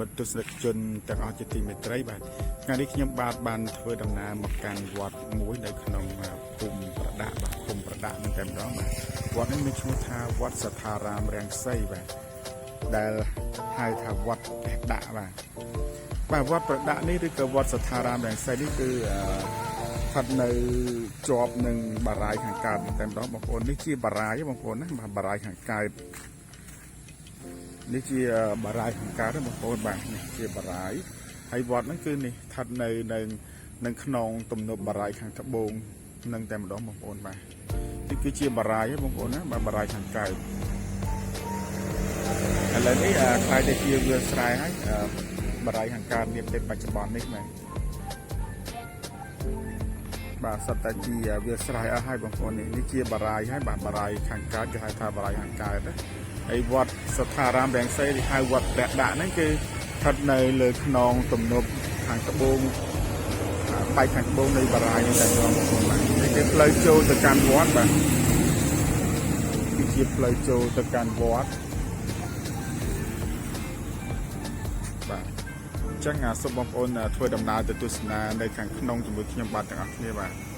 មិត្តទស្សនិកជនទាំងអស់ជាទីមេត្រីបាទថ្ងៃនេះខ្ញុំបានធ្វើដំណើរមកកាន់វត្តមួយនៅក្នុងភូមិប្រដាក់បាទភូមិប្រដាក់នឹងតែម្ដងបាទវត្តនេះមានឈ្មោះថាវត្តសទ្ធារាមរាំងសីបាទដែលហៅថាវត្តព្រះដាក់បាទវត្តព្រះដាក់នេះឬក៏វត្តសទ្ធារាមរាំងសីនេះគឺស្ថិតនៅជាប់នឹងបារាយខាងកើតតែម្ដងបងប្អូននេះជាបារាយបងប្អូនណាបាទបារាយខាងកើតនេះជាបារាយខាងកើតបងប្អូនបាទនេះជាបារាយហើយវត្តហ្នឹងគឺនេះស្ថិតនៅនឹងក្នុងទំនប់បារាយខាងត្បូងនឹងតែម្ដងបងប្អូនបាទនេះគឺជាបារាយបងប្អូនណាបាទបារាយខាងកើតឥឡូវនេះខ្លាយទៅជាវាលស្រែហើយបារាយខាងកើតនាពេលបច្ចុប្បន្ននេះបាទសត្វតែជាវាលស្រែអស់ហើយបងប្អូននេះជាបារាយហើយបាទបារាយខាងកើតគេហៅថាបារាយខាងកើតណាហើយវត្តសទ្ធារាមរាំងសីគេហៅវត្តព្រះដាក់ហ្នឹងគឺស្ថិតនៅលើខ្នងទំនប់ខាងត្បូងបែកខាងត្បូងនៃបារាយនេះតែម្ដងបងប្អូនបាទនេះគឺផ្លូវចូលទៅកាន់វត្តបាទគឺជាផ្លូវចូលទៅកាន់វត្តបាទអញ្ចឹងសូមបងប្អូនធ្វើដំណើរទៅទស្សនានៅខាងក្នុងជាមួយខ្ញុំបាទទាំងអស់គ្នាបាទ